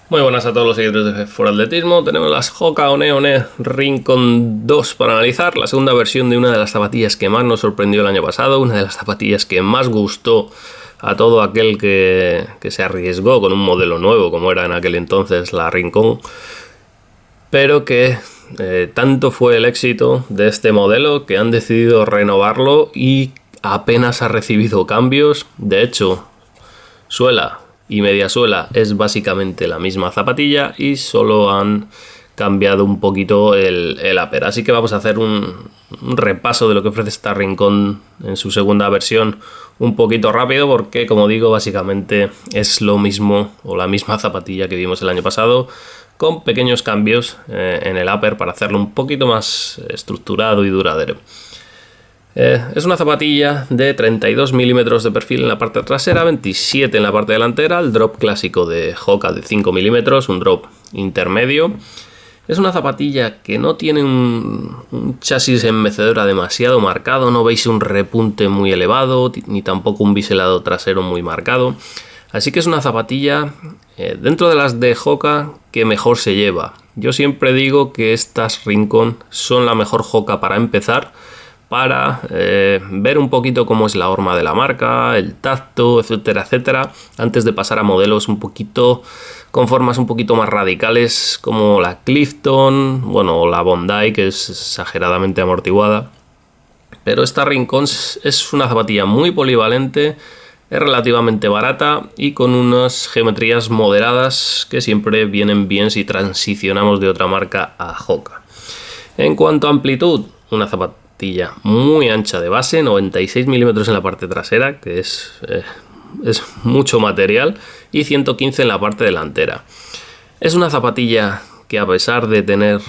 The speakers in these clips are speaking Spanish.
Muy buenas a todos los seguidores de For Atletismo. Tenemos las Hoka One Rincon 2 para analizar, la segunda versión de una de las zapatillas que más nos sorprendió el año pasado, una de las zapatillas que más gustó a todo aquel que se arriesgó con un modelo nuevo como era en aquel entonces la Rincon, pero que tanto fue el éxito de este modelo que han decidido renovarlo y apenas ha recibido cambios. De hecho, suela y media suela es básicamente la misma zapatilla y solo han cambiado un poquito el upper. Así que vamos a hacer un repaso de lo que ofrece esta Rincon en su segunda versión un poquito rápido, porque como digo, básicamente es lo mismo o la misma zapatilla que vimos el año pasado, con pequeños cambios en el upper para hacerlo un poquito más estructurado y duradero. Es una zapatilla de 32 milímetros de perfil en la parte trasera, 27 en la parte delantera, el drop clásico de Hoka de 5 milímetros, un drop intermedio. Es una zapatilla que no tiene un chasis en mecedora demasiado marcado, no veis un repunte muy elevado, ni tampoco un biselado trasero muy marcado. Así que es una zapatilla dentro de las de Hoka que mejor se lleva. Yo siempre digo que estas Rincon son la mejor Hoka para empezar, para ver un poquito cómo es la horma de la marca, el tacto, etcétera, etcétera, antes de pasar a modelos un poquito con formas un poquito más radicales como la Clifton, bueno, o la Bondi, que es exageradamente amortiguada. Pero esta Rincon es una zapatilla muy polivalente, es relativamente barata y con unas geometrías moderadas que siempre vienen bien si transicionamos de otra marca a Hoka. En cuanto a amplitud, una zapatilla muy ancha de base, 96 milímetros en la parte trasera, que es mucho material, y 115 en la parte delantera. Es una zapatilla que, a pesar de tener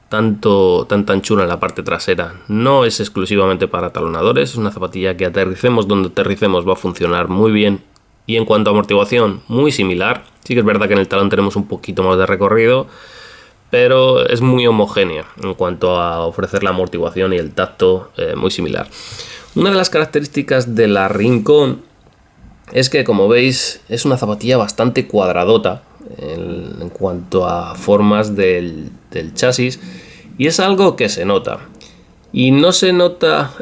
tanta anchura en la parte trasera, no es exclusivamente para talonadores. Es una zapatilla que aterricemos donde aterricemos va a funcionar muy bien, y en cuanto a amortiguación, muy similar. Sí que es verdad que en el talón tenemos un poquito más de recorrido, pero es muy homogénea en cuanto a ofrecer la amortiguación y el tacto, muy similar. Una de las características de la Rincon es que, como veis, es una zapatilla bastante cuadradota en cuanto a formas del chasis, y es algo que se nota. Y no se nota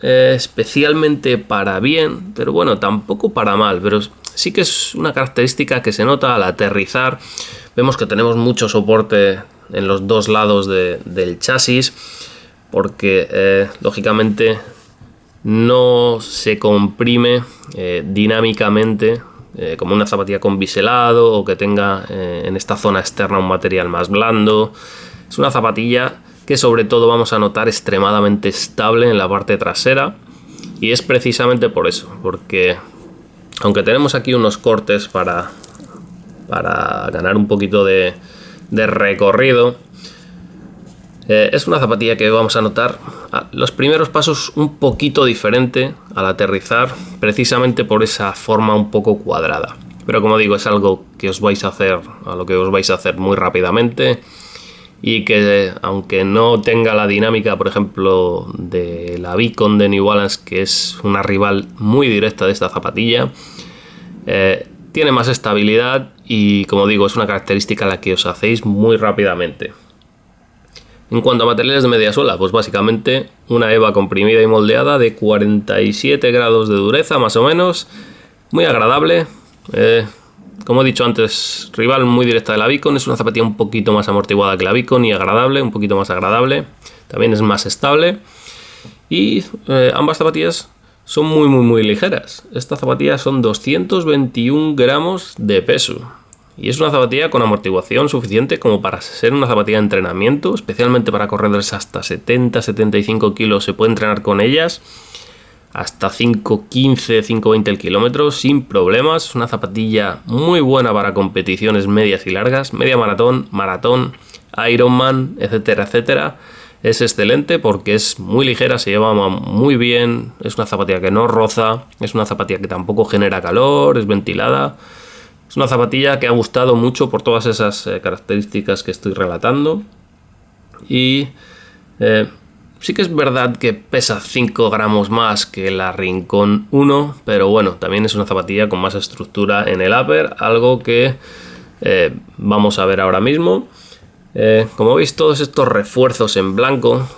especialmente para bien, pero bueno, tampoco para mal, pero sí que es una característica que se nota al aterrizar. Vemos que tenemos mucho soporte en los dos lados del chasis, porque lógicamente no se comprime dinámicamente como una zapatilla con biselado o que tenga en esta zona externa un material más blando. Es una zapatilla que sobre todo vamos a notar extremadamente estable en la parte trasera, y es precisamente por eso, porque aunque tenemos aquí unos cortes para ganar un poquito de recorrido, es una zapatilla que vamos a notar los primeros pasos un poquito diferente al aterrizar, precisamente por esa forma un poco cuadrada. Pero como digo, es algo que os vais a hacer muy rápidamente, y que aunque no tenga la dinámica, por ejemplo, de la Beacon de New Balance, que es una rival muy directa de esta zapatilla, tiene más estabilidad y, como digo, es una característica a la que os hacéis muy rápidamente. En cuanto a materiales de media suela, pues básicamente una EVA comprimida y moldeada de 47 grados de dureza más o menos, muy agradable. Como he dicho antes, rival muy directa de la Beacon, es una zapatilla un poquito más amortiguada que la Beacon y agradable, un poquito más agradable, también es más estable, y ambas zapatillas son muy ligeras. Esta zapatilla son 221 gramos de peso. Y es una zapatilla con amortiguación suficiente como para ser una zapatilla de entrenamiento, especialmente para corredores hasta 70-75 kilos. Se puede entrenar con ellas hasta 5.15, 5.20 el kilómetro sin problemas. Es una zapatilla muy buena para competiciones medias y largas, media maratón, Ironman, etcétera, etcétera. Es excelente porque es muy ligera, se lleva muy bien, es una zapatilla que no roza, es una zapatilla que tampoco genera calor, es ventilada. Es una zapatilla que ha gustado mucho por todas esas características que estoy relatando. Y sí que es verdad que pesa 5 gramos más que la Rincon 1, pero bueno, también es una zapatilla con más estructura en el upper, algo que vamos a ver ahora mismo. Como veis, todos estos refuerzos en blanco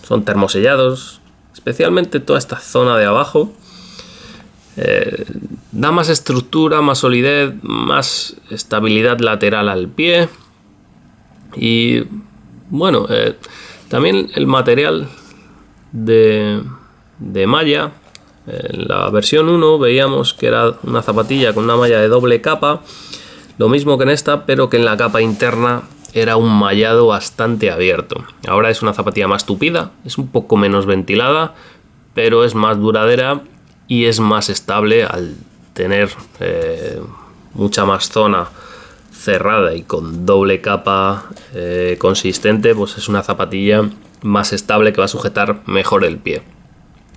son termosellados, especialmente toda esta zona de abajo. Da más estructura, más solidez, más estabilidad lateral al pie. Y bueno, también el material de malla. En la versión 1 veíamos que era una zapatilla con una malla de doble capa, lo mismo que en esta, pero que en la capa interna era un mallado bastante abierto. Ahora es una zapatilla más tupida, es un poco menos ventilada, pero es más duradera y es más estable al tener mucha más zona cerrada y con doble capa consistente. Pues es una zapatilla más estable que va a sujetar mejor el pie.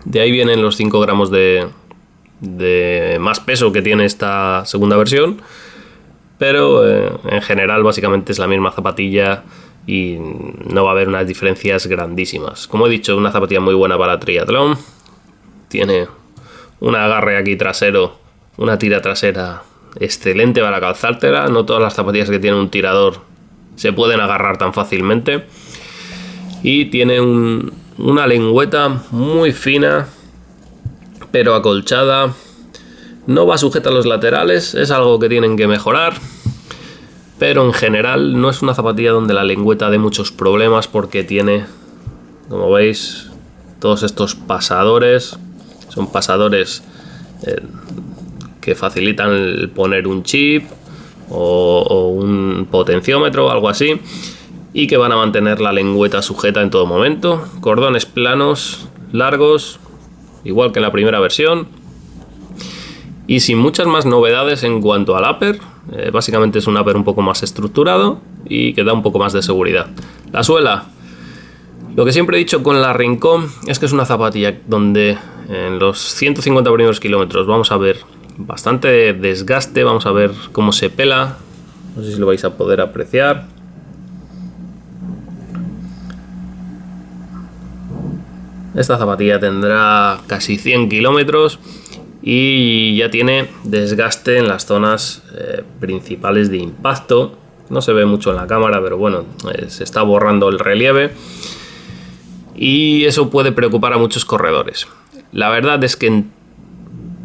De ahí vienen los 5 gramos de más peso que tiene esta segunda versión, pero en general básicamente es la misma zapatilla y no va a haber unas diferencias grandísimas. Como he dicho, una zapatilla muy buena para triatlón. Tiene un agarre aquí trasero, una tira trasera excelente para calzártela. No todas las zapatillas que tienen un tirador se pueden agarrar tan fácilmente. Y tiene una lengüeta muy fina, pero acolchada. No va sujeta a los laterales, es algo que tienen que mejorar. Pero en general no es una zapatilla donde la lengüeta dé muchos problemas, porque tiene, como veis, todos estos pasadores. Son pasadores que facilitan el poner un chip o un potenciómetro o algo así, y que van a mantener la lengüeta sujeta en todo momento. Cordones planos, largos, igual que en la primera versión, y sin muchas más novedades en cuanto al upper. Básicamente es un upper un poco más estructurado y que da un poco más de seguridad. La suela, lo que siempre he dicho con la Rincón es que es una zapatilla donde en los 150 primeros kilómetros vamos a ver bastante desgaste, vamos a ver cómo se pela. No sé si lo vais a poder apreciar. Esta zapatilla tendrá casi 100 kilómetros y ya tiene desgaste en las zonas principales de impacto. No se ve mucho en la cámara, pero bueno, se está borrando el relieve y eso puede preocupar a muchos corredores. La verdad es que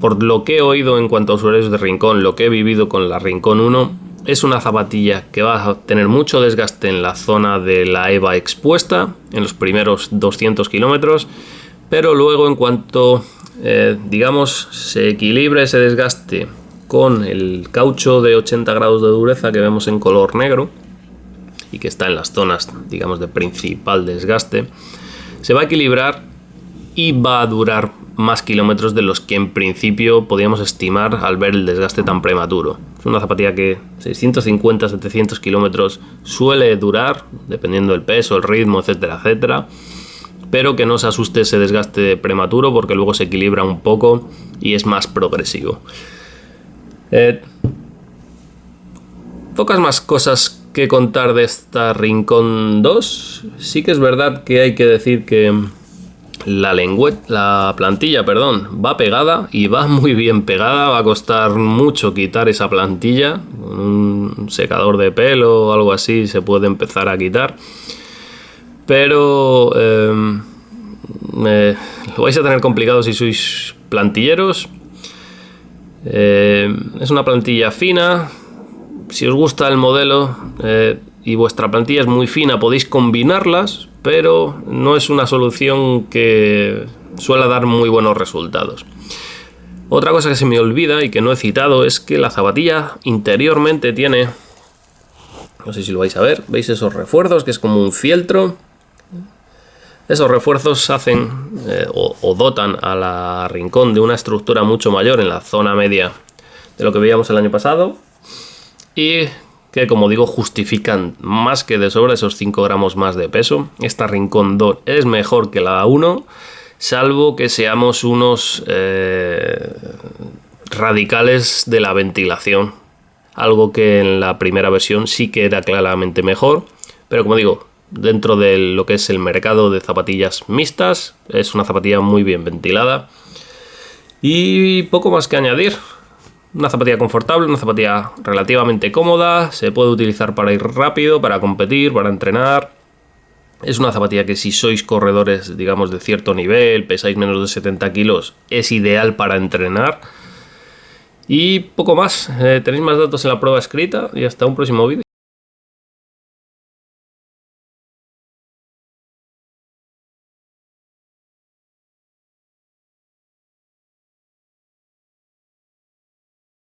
por lo que he oído en cuanto a usuarios de Rincón, lo que he vivido con la Rincón 1, es una zapatilla que va a tener mucho desgaste en la zona de la EVA expuesta, en los primeros 200 kilómetros, pero luego en cuanto, digamos, se equilibre ese desgaste con el caucho de 80 grados de dureza que vemos en color negro y que está en las zonas, digamos, de principal desgaste, se va a equilibrar y va a durar más kilómetros de los que en principio podíamos estimar al ver el desgaste tan prematuro. Es una zapatilla que 650-700 kilómetros suele durar, dependiendo del peso, el ritmo, etcétera, etcétera, pero que no se asuste ese desgaste prematuro, porque luego se equilibra un poco y es más progresivo. Pocas más cosas que contar de esta Rincón 2. Sí que es verdad que hay que decir que la plantilla, va pegada y va muy bien pegada. Va a costar mucho quitar esa plantilla. Con un secador de pelo o algo así se puede empezar a quitar. Pero lo vais a tener complicado si sois plantilleros. Es una plantilla fina. Si os gusta el modelo y vuestra plantilla es muy fina, podéis combinarlas, pero no es una solución que suele dar muy buenos resultados. Otra cosa que se me olvida y que no he citado es que la zapatilla interiormente tiene, no sé si lo vais a ver, veis esos refuerzos que es como un fieltro. Esos refuerzos hacen o dotan a la Rincón de una estructura mucho mayor en la zona media de lo que veíamos el año pasado, y que, como digo, justifican más que de sobra esos 5 gramos más de peso. Esta Rincón 2 es mejor que la 1, salvo que seamos unos radicales de la ventilación, algo que en la primera versión sí que era claramente mejor, pero como digo, dentro de lo que es el mercado de zapatillas mixtas, es una zapatilla muy bien ventilada. Y poco más que añadir. Una zapatilla confortable, una zapatilla relativamente cómoda, se puede utilizar para ir rápido, para competir, para entrenar. Es una zapatilla que si sois corredores, digamos, de cierto nivel, pesáis menos de 70 kilos, es ideal para entrenar. Y poco más, tenéis más datos en la prueba escrita y hasta un próximo vídeo.